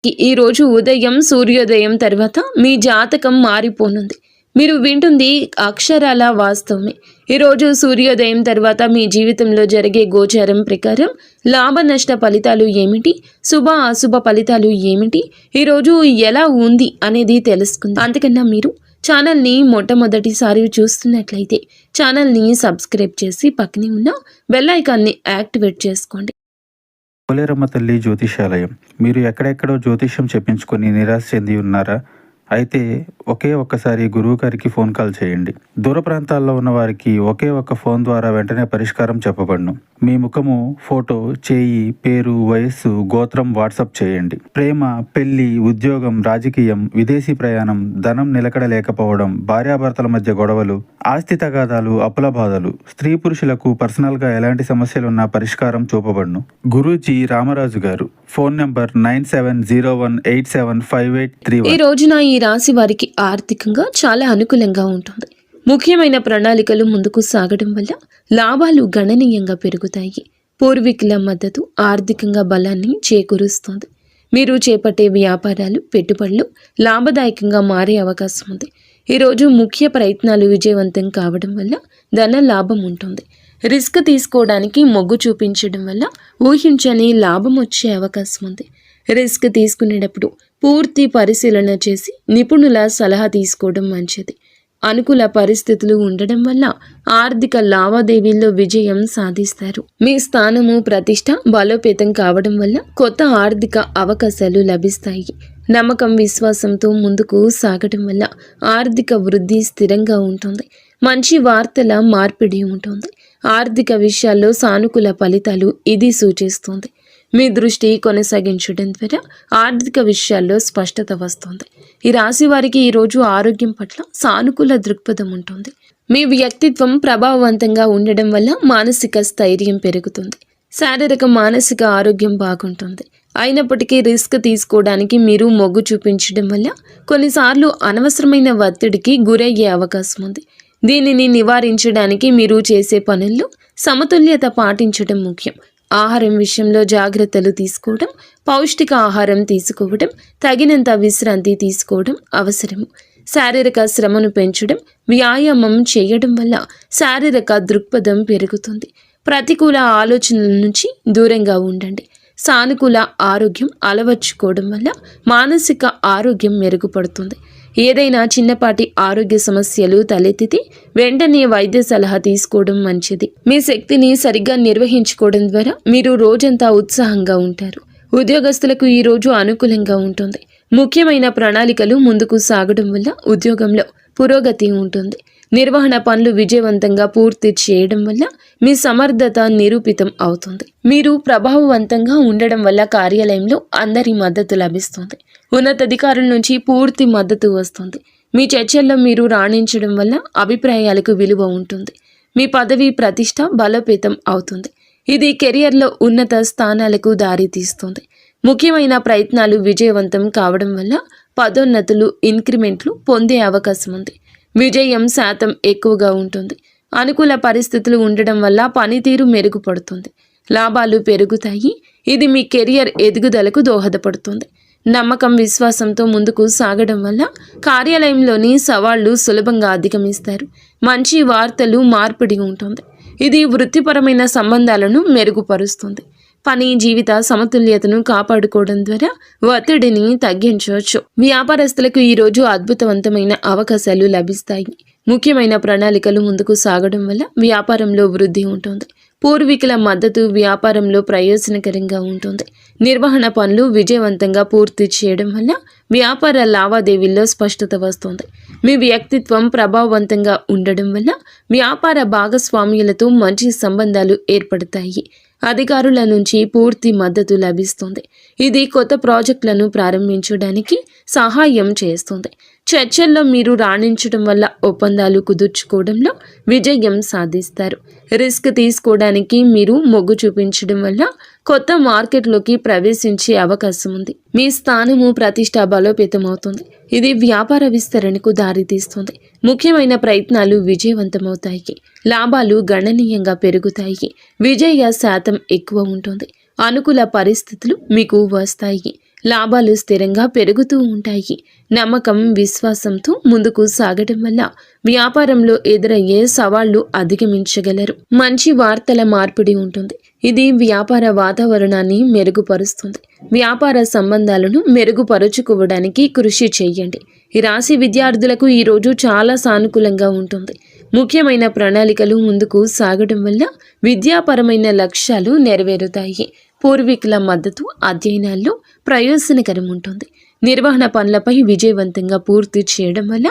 ఈ రోజు ఉదయం సూర్యోదయం తర్వాత మీ జాతకం మారిపోనుంది. మీరు వింటుంది అక్షరాల వాస్తవమే. ఈరోజు సూర్యోదయం తర్వాత మీ జీవితంలో జరిగే గోచారం ప్రకారం లాభ నష్ట ఫలితాలు ఏమిటి, శుభ అశుభ ఫలితాలు ఏమిటి, ఈరోజు ఎలా ఉంది అనేది తెలుసుకుందాం. అంతకన్నా మీరు ఛానల్ని మొట్టమొదటిసారి చూస్తున్నట్లయితే ఛానల్ని సబ్స్క్రైబ్ చేసి పక్కనే ఉన్న బెల్ ఐకాన్ని యాక్టివేట్ చేసుకోండి. పోలేరమ్మ తల్లి జ్యోతిషాలయం. మీరు ఎక్కడెక్కడో జ్యోతిష్యం చెప్పించుకొని నిరాశ చెంది ఉన్నారా? అయితే ఒకే ఒక్కసారి గురువు గారికి ఫోన్ కాల్ చేయండి. దూర ప్రాంతాల్లో ఉన్న వారికి ఒకే ఒక్క ఫోన్ ద్వారా వెంటనే పరిష్కారం చెప్పబడును. మీ ముఖము, ఫోటో, చేయి, పేరు, వయస్సు, గోత్రం వాట్సాప్ చేయండి. ప్రేమ, పెళ్లి, ఉద్యోగం, రాజకీయం, విదేశీ ప్రయాణం, ధనం నిలకడ లేకపోవడం, భార్యాభర్తల మధ్య గొడవలు, ఆస్తి తగాదాలు, అప్పుల బాధలు, స్త్రీ పురుషులకు పర్సనల్ గా ఎలాంటి సమస్యలున్నా పరిష్కారం చూపబడును. గురూజీ రామరాజు గారు. Phone number 9701875831. ఈ రోజున ఈ రాశి వారికి ఆర్థికంగా చాలా అనుకూలంగా ఉంటుంది. ముఖ్యమైన ప్రణాళికలు ముందుకు సాగడం వల్ల లాభాలు గణనీయంగా పెరుగుతాయి. పూర్వీకుల మద్దతు ఆర్థికంగా బలాన్ని చేకూరుస్తుంది. మీరు చేపట్టే వ్యాపారాలు, పెట్టుబడులు లాభదాయకంగా మారే అవకాశం ఉంది. ఈరోజు ముఖ్య ప్రయత్నాలు విజయవంతం కావడం వల్ల ధన లాభం ఉంటుంది. రిస్క్ తీసుకోవడానికి మొగ్గు చూపించడం వల్ల ఊహించని లాభం వచ్చే అవకాశం ఉంది. రిస్క్ తీసుకునేటప్పుడు పూర్తి పరిశీలన చేసి నిపుణుల సలహా తీసుకోవడం మంచిది. అనుకూల పరిస్థితులు ఉండడం వల్ల ఆర్థిక లావాదేవీల్లో విజయం సాధిస్తారు. మీ స్థానము, ప్రతిష్ట బలోపేతం కావడం వల్ల కొత్త ఆర్థిక అవకాశాలు లభిస్తాయి. నమ్మకం, విశ్వాసంతో ముందుకు సాగడం వల్ల ఆర్థిక వృద్ధి స్థిరంగా ఉంటుంది. మంచి వార్తల మార్పిడి ఉంటుంది. ఆర్థిక విషయాల్లో సానుకూల ఫలితాలు ఇది సూచిస్తుంది. మీ దృష్టి కొనసాగించడం ద్వారా ఆర్థిక విషయాల్లో స్పష్టత వస్తుంది. ఈ రాశి వారికి ఈరోజు ఆరోగ్యం పట్ల సానుకూల దృక్పథం ఉంటుంది. మీ వ్యక్తిత్వం ప్రభావవంతంగా ఉండడం వల్ల మానసిక స్థైర్యం పెరుగుతుంది. శారీరక, మానసిక ఆరోగ్యం బాగుంటుంది. అయినప్పటికీ రిస్క్ తీసుకోవడానికి మీరు మొగ్గు చూపించడం వల్ల కొన్నిసార్లు అనవసరమైన ఒత్తిడికి గురయ్యే అవకాశం ఉంది. దీనిని నివారించడానికి మీరు చేసే పనుల్లో సమతుల్యత పాటించడం ముఖ్యం. ఆహారం విషయంలో జాగ్రత్తలు తీసుకోవడం, పౌష్టిక ఆహారం తీసుకోవడం, తగినంత విశ్రాంతి తీసుకోవడం అవసరము. శారీరక శ్రమను పెంచడం, వ్యాయామం చేయడం వల్ల శారీరక దృక్పథం పెరుగుతుంది. ప్రతికూల ఆలోచనల నుంచి దూరంగా ఉండండి. సానుకూల ఆరోగ్యం అలవర్చుకోవడం వల్ల మానసిక ఆరోగ్యం మెరుగుపడుతుంది. ఏదైనా చిన్నపాటి ఆరోగ్య సమస్యలు తలెత్తితే వెంటనే వైద్య సలహా తీసుకోవడం మంచిది. మీ శక్తిని సరిగ్గా నిర్వహించుకోవడం ద్వారా మీరు రోజంతా ఉత్సాహంగా ఉంటారు. ఉద్యోగస్తులకు ఈ రోజు అనుకూలంగా ఉంటుంది. ముఖ్యమైన ప్రణాళికలు ముందుకు సాగడం వల్ల ఉద్యోగంలో పురోగతి ఉంటుంది. నిర్వహణ పనులు విజయవంతంగా పూర్తి చేయడం వల్ల మీ సమర్థత నిరూపితం అవుతుంది. మీరు ప్రభావవంతంగా ఉండడం వల్ల కార్యాలయంలో అందరి మద్దతు లభిస్తుంది. ఉన్నతాధికారుల నుంచి పూర్తి మద్దతు వస్తుంది. మీ చర్చల్లో మీరు రాణించడం వల్ల అభిప్రాయాలకు విలువ ఉంటుంది. మీ పదవి, ప్రతిష్ట బలోపేతం అవుతుంది. ఇది కెరియర్లో ఉన్నత స్థానాలకు దారితీస్తుంది. ముఖ్యమైన ప్రయత్నాలు విజయవంతం కావడం వల్ల పదోన్నతులు, ఇంక్రిమెంట్లు పొందే అవకాశం ఉంది. విజయం శాతం ఎక్కువగా ఉంటుంది. అనుకూల పరిస్థితులు ఉండడం వల్ల పనితీరు మెరుగుపడుతుంది. లాభాలు పెరుగుతాయి. ఇది మీ కెరియర్ ఎదుగుదలకు దోహదపడుతుంది. నమ్మకం, విశ్వాసంతో ముందుకు సాగడం వల్ల కార్యాలయంలోని సవాళ్లు సులభంగా అధిగమిస్తారు. మంచి వార్తలు మార్పిడి ఉంటుంది. ఇది వృత్తిపరమైన సంబంధాలను మెరుగుపరుస్తుంది. పని, జీవిత సమతుల్యతను కాపాడుకోవడం ద్వారా ఒత్తిడిని తగ్గించవచ్చు. వ్యాపారస్తులకు ఈరోజు అద్భుతవంతమైన అవకాశాలు లభిస్తాయి. ముఖ్యమైన ప్రణాళికలు ముందుకు సాగడం వల్ల వ్యాపారంలో వృద్ధి ఉంటుంది. పూర్వీకుల మద్దతు వ్యాపారంలో ప్రయోజనకరంగా ఉంటుంది. నిర్వహణ పనులు విజయవంతంగా పూర్తి చేయడం వల్ల వ్యాపార లావాదేవీల్లో స్పష్టత వస్తుంది. మీ వ్యక్తిత్వం ప్రభావవంతంగా ఉండడం వల్ల వ్యాపార భాగస్వామ్యులతో మంచి సంబంధాలు ఏర్పడతాయి. అధికారుల నుంచి పూర్తి మద్దతు లభిస్తుంది. ఇది కొత్త ప్రాజెక్టులను ప్రారంభించడానికి సహాయం చేస్తుంది. చర్చల్లో మీరు రాణించడం వల్ల ఒప్పందాలు కుదుర్చుకోవడంలో విజయం సాధిస్తారు. రిస్క్ తీసుకోవడానికి మీరు మొగ్గు చూపించడం వల్ల కొత్త మార్కెట్లోకి ప్రవేశించే అవకాశం ఉంది. మీ స్థానము, ప్రతిష్ట బలోపేతమవుతుంది. ఇది వ్యాపార విస్తరణకు దారితీస్తుంది. ముఖ్యమైన ప్రయత్నాలు విజయవంతమవుతాయి. లాభాలు గణనీయంగా పెరుగుతాయి. విజయ శాతం ఎక్కువ ఉంటుంది. అనుకూల పరిస్థితులు మీకు వస్తాయి. లాభాలు స్థిరంగా పెరుగుతూ ఉంటాయి. నమ్మకం, విశ్వాసంతో ముందుకు సాగడం వల్ల వ్యాపారంలో ఎదురయ్యే సవాళ్లు అధిగమించగలరు. మంచి వార్తల మార్పిడి ఉంటుంది. ఇది వ్యాపార వాతావరణాన్ని మెరుగుపరుస్తుంది. వ్యాపార సంబంధాలను మెరుగుపరుచుకోవడానికి కృషి చేయండి. ఈ రాశి విద్యార్థులకు ఈ రోజు చాలా సానుకూలంగా ఉంటుంది. ముఖ్యమైన ప్రణాళికలు ముందుకు సాగడం వల్ల విద్యాపరమైన లక్ష్యాలు నెరవేరుతాయి. పూర్వీకుల మద్దతు అధ్యయనాల్లో ప్రయోజనకరం ఉంటుంది. నిర్వహణ పనులపై విజయవంతంగా పూర్తి చేయడం వల్ల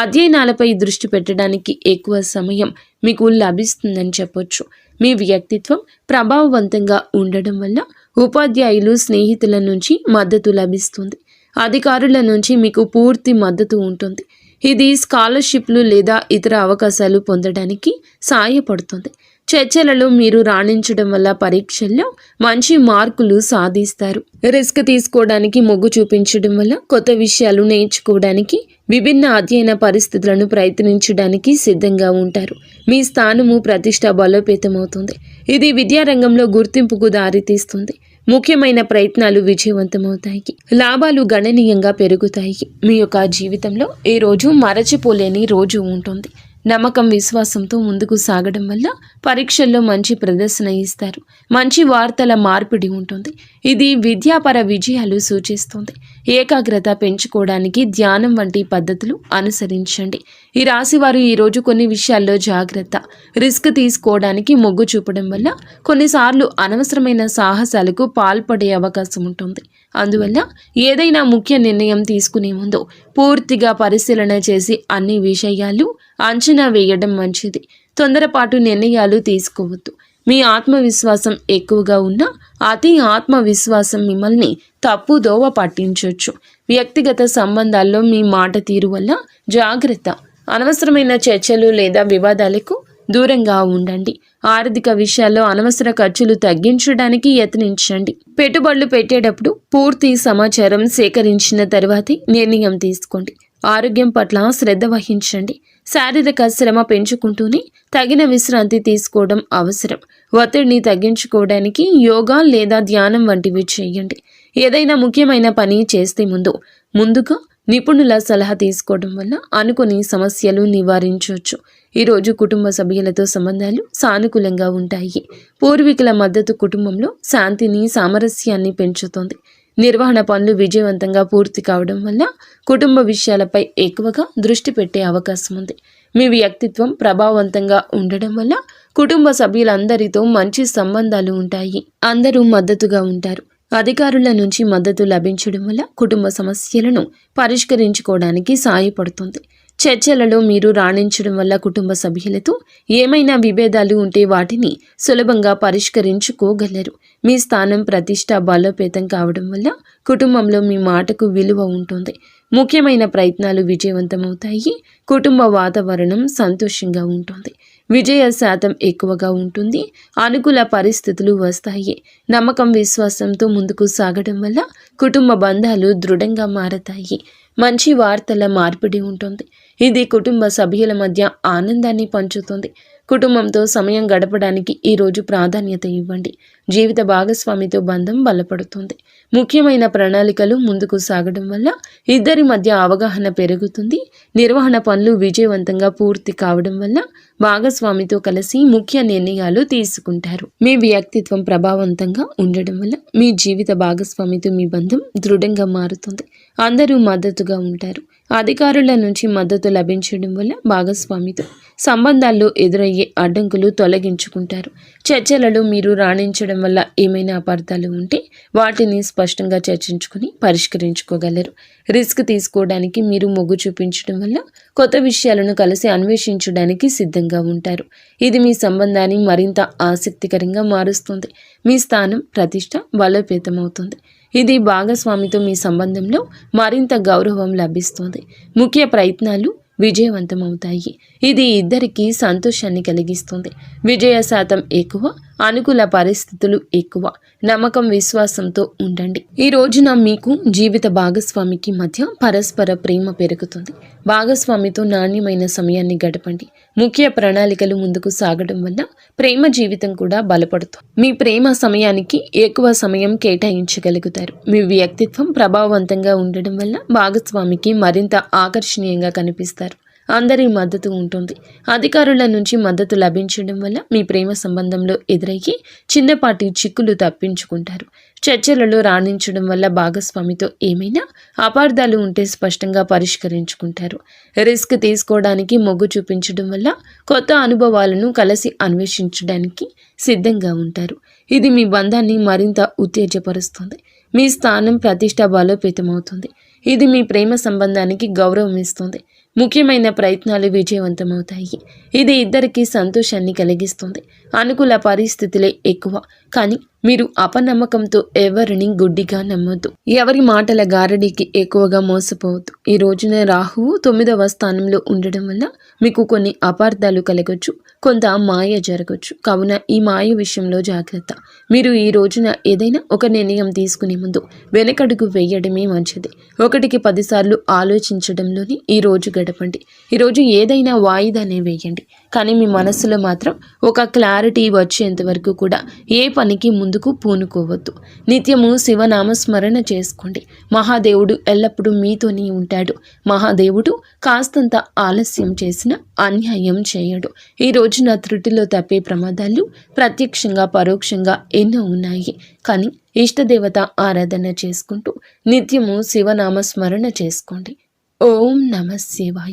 అధ్యయనాలపై దృష్టి పెట్టడానికి ఎక్కువ సమయం మీకు లభిస్తుందని చెప్పొచ్చు. మీ వ్యక్తిత్వం ప్రభావవంతంగా ఉండడం వల్ల ఉపాధ్యాయులు, స్నేహితుల నుంచి మద్దతు లభిస్తుంది. అధికారుల నుంచి మీకు పూర్తి మద్దతు ఉంటుంది. ఇది స్కాలర్షిప్లు లేదా ఇతర అవకాశాలు పొందడానికి సహాయపడుతుంది. చర్చలలో మీరు రాణించడం వల్ల పరీక్షల్లో మంచి మార్కులు సాధిస్తారు. రిస్క్ తీసుకోవడానికి మొగ్గు చూపించడం వల్ల కొత్త విషయాలు నేర్చుకోవడానికి, విభిన్న అధ్యయన పరిస్థితులను ప్రయత్నించడానికి సిద్ధంగా ఉంటారు. మీ స్థానము, ప్రతిష్ట బలోపేతమవుతుంది. ఇది విద్యారంగంలో గుర్తింపుకు దారితీస్తుంది. ముఖ్యమైన ప్రయత్నాలు విజయవంతమవుతాయి. లాభాలు గణనీయంగా పెరుగుతాయి. మీ యొక్క జీవితంలో ఈ రోజు మరచిపోలేని రోజు ఉంటుంది. నమ్మకం, విశ్వాసంతో ముందుకు సాగడం వల్ల పరీక్షల్లో మంచి ప్రదర్శన ఇస్తారు. మంచి వార్తల మార్పిడి ఉంటుంది. ఇది విద్యాపర విజయాలు సూచిస్తుంది. ఏకాగ్రత పెంచుకోవడానికి ధ్యానం వంటి పద్ధతులు అనుసరించండి. ఈ రాశివారు ఈరోజు కొన్ని విషయాల్లో జాగ్రత్త. రిస్క్ తీసుకోవడానికి మొగ్గు చూపడం వల్ల కొన్నిసార్లు అనవసరమైన సాహసాలకు పాల్పడే అవకాశం ఉంటుంది. అందువల్ల ఏదైనా ముఖ్య నిర్ణయం తీసుకునే ముందు పూర్తిగా పరిశీలన చేసి అన్ని విషయాలు అంచనా వేయడం మంచిది. తొందరపాటు నిర్ణయాలు తీసుకోవద్దు. మీ ఆత్మవిశ్వాసం ఎక్కువగా ఉన్నా అతి ఆత్మవిశ్వాసం మిమ్మల్ని తప్పుదోవ పట్టించవచ్చు. వ్యక్తిగత సంబంధాల్లో మీ మాట తీరు వల్ల జాగ్రత్త. అనవసరమైన చర్చలు లేదా వివాదాలకు దూరంగా ఉండండి. ఆర్థిక విషయాల్లో అనవసర ఖర్చులు తగ్గించడానికి యత్నించండి. పెట్టుబడులు పెట్టేటప్పుడు పూర్తి సమాచారం సేకరించిన తర్వాతే నిర్ణయం తీసుకోండి. ఆరోగ్యం పట్ల శ్రద్ధ వహించండి. శారీరక శ్రమ పెంచుకుంటూనే తగిన విశ్రాంతి తీసుకోవడం అవసరం. ఒత్తిడిని తగ్గించుకోవడానికి యోగా లేదా ధ్యానం వంటివి చేయండి. ఏదైనా ముఖ్యమైన పని చేస్తే ముందుగా నిపుణుల సలహా తీసుకోవడం వల్ల అనుకోని సమస్యలు నివారించవచ్చు. ఈరోజు కుటుంబ సభ్యులతో సంబంధాలు సానుకూలంగా ఉంటాయి. పూర్వీకుల మద్దతు కుటుంబంలో శాంతిని, సామరస్యాన్ని పెంచుతుంది. నిర్వహణ పనులు విజయవంతంగా పూర్తి కావడం వల్ల కుటుంబ విషయాలపై ఎక్కువగా దృష్టి పెట్టే అవకాశం ఉంది. మీ వ్యక్తిత్వం ప్రభావవంతంగా ఉండడం వల్ల కుటుంబ సభ్యులందరితో మంచి సంబంధాలు ఉంటాయి. అందరూ మద్దతుగా ఉంటారు. అధికారుల నుంచి మద్దతు లభించడం వల్ల కుటుంబ సమస్యలను పరిష్కరించుకోవడానికి సహాయపడుతుంది. చర్చలలో మీరు రాణించడం వల్ల కుటుంబ సభ్యులతో ఏమైనా విభేదాలు ఉంటే వాటిని సులభంగా పరిష్కరించుకోగలరు. మీ స్థానం, ప్రతిష్ట బలోపేతం కావడం వల్ల కుటుంబంలో మీ మాటకు విలువ ఉంటుంది. ముఖ్యమైన ప్రయత్నాలు విజయవంతమవుతాయి. కుటుంబ వాతావరణం సంతోషంగా ఉంటుంది. విజయ శాతం ఎక్కువగా ఉంటుంది. అనుకూల పరిస్థితులు వస్తాయి. నమ్మకం, విశ్వాసంతో ముందుకు సాగడం వల్ల కుటుంబ బంధాలు దృఢంగా మారతాయి. మంచి వార్తల మార్పిడి ఉంటుంది. ఇది కుటుంబ సభ్యుల మధ్య ఆనందాన్ని పంచుతుంది. కుటుంబంతో సమయం గడపడానికి ఈరోజు ప్రాధాన్యత ఇవ్వండి. జీవిత భాగస్వామితో బంధం బలపడుతుంది. ముఖ్యమైన ప్రణాళికలు ముందుకు సాగడం వల్ల ఇద్దరి మధ్య అవగాహన పెరుగుతుంది. నిర్వహణ పనులు విజయవంతంగా పూర్తి కావడం వల్ల భాగస్వామితో కలిసి ముఖ్య నిర్ణయాలు తీసుకుంటారు. మీ వ్యక్తిత్వం ప్రభావవంతంగా ఉండడం వల్ల మీ జీవిత భాగస్వామితో మీ బంధం దృఢంగా మారుతుంది. అందరూ మద్దతుగా ఉంటారు. అధికారుల నుంచి మద్దతు లభించడం వల్ల భాగస్వామితో సంబంధాల్లో ఎదురయ్యే అడ్డంకులు తొలగించుకుంటారు. చర్చలలో మీరు రాణించడం వల్ల ఏమైనా అపార్థాలు ఉంటే వాటిని స్పష్టంగా చర్చించుకుని పరిష్కరించుకోగలరు. రిస్క్ తీసుకోవడానికి మీరు మొగ్గు చూపించడం వల్ల కొత్త విషయాలను కలిసి అన్వేషించడానికి సిద్ధంగా ఉంటారు. ఇది మీ సంబంధాన్ని మరింత ఆసక్తికరంగా మారుస్తుంది. మీ స్థానం, ప్రతిష్ట బలోపేతమవుతుంది. ఇది భాగస్వామితో మీ సంబంధంలో మరింత గౌరవం లభిస్తుంది. ముఖ్య ప్రయత్నాలు విజయవంతమవుతాయి. ఇది ఇద్దరికీ సంతోషాన్ని కలిగిస్తుంది. విజయ శాతం ఎక్కువ, అనుకూల పరిస్థితులు ఎక్కువ. నమ్మకం విశ్వాసంతో ఉండండి. ఈ రోజున మీకు జీవిత భాగస్వామికి మధ్య పరస్పర ప్రేమ పెరుగుతుంది. భాగస్వామితో నాణ్యమైన సమయాన్ని గడపండి. ముఖ్య ప్రణాళికలు ముందుకు సాగడం వల్ల ప్రేమ జీవితం కూడా బలపడుతుంది. మీ ప్రేమ సమయానికి ఎక్కువ సమయం కేటాయించగలుగుతారు. మీ వ్యక్తిత్వం ప్రభావవంతంగా ఉండడం వల్ల భాగస్వామికి మరింత ఆకర్షణీయంగా కనిపిస్తారు. అందరి మద్దతు ఉంటుంది. అధికారుల నుంచి మద్దతు లభించడం వల్ల మీ ప్రేమ సంబంధంలో ఎదురయ్యి చిన్నపాటి చిక్కులు తప్పించుకుంటారు. చర్చలలో రాణించడం వల్ల భాగస్వామితో ఏమైనా అపార్థాలు ఉంటే స్పష్టంగా పరిష్కరించుకుంటారు. రిస్క్ తీసుకోవడానికి మొగ్గు చూపించడం వల్ల కొత్త అనుభవాలను కలిసి అన్వేషించడానికి సిద్ధంగా ఉంటారు. ఇది మీ బంధాన్ని మరింత ఉత్తేజపరుస్తుంది. మీ స్థానం ప్రతిష్ట బలోపేతమవుతుంది. ఇది మీ ప్రేమ సంబంధానికి గౌరవం ఇస్తుంది. ముఖ్యమైన ప్రయత్నాలు విజయవంతమవుతాయి. ఇది ఇద్దరికీ సంతోషాన్ని కలిగిస్తుంది. అనుకూల పరిస్థితులే ఎక్కువ, కానీ మీరు అపనమ్మకంతో ఎవరిని గుడ్డిగా నమ్మొద్దు. ఎవరి మాటల గారడీకి ఎక్కువగా మోసపోవద్దు. ఈ రోజున రాహువు 9వ స్థానంలో ఉండడం వల్ల మీకు కొన్ని అపార్థాలు కలగొచ్చు, కొంత మాయ జరగచ్చు. కావున ఈ మాయ విషయంలో జాగ్రత్త. మీరు ఈ రోజున ఏదైనా ఒక నిర్ణయం తీసుకునే ముందు వెనకడుగు వేయడమే మంచిది. 1కి 10 సార్లు ఆలోచించడంలోనే ఈ రోజు గడపండి. ఈరోజు ఏదైనా వాయిదానే వేయండి, కానీ మీ మనస్సులో మాత్రం ఒక క్లారిటీ వచ్చేంత వరకు కూడా ఏ పనికి ముందుకు పూనుకోవద్దు. నిత్యము శివనామస్మరణ చేసుకోండి. మహాదేవుడు ఎల్లప్పుడూ మీతోనే ఉంటాడు. మహాదేవుడు కాస్తంత ఆలస్యం చేసిన అన్యాయం చేయడు. ఈ రోజున త్రుటిలో తప్పే ప్రమాదాలు ప్రత్యక్షంగా పరోక్షంగా ఎన్నో ఉన్నాయి. కానీ ఇష్టదేవత ఆరాధన చేసుకుంటూ నిత్యము శివనామస్మరణ చేసుకోండి. ఓం నమః శివాయ.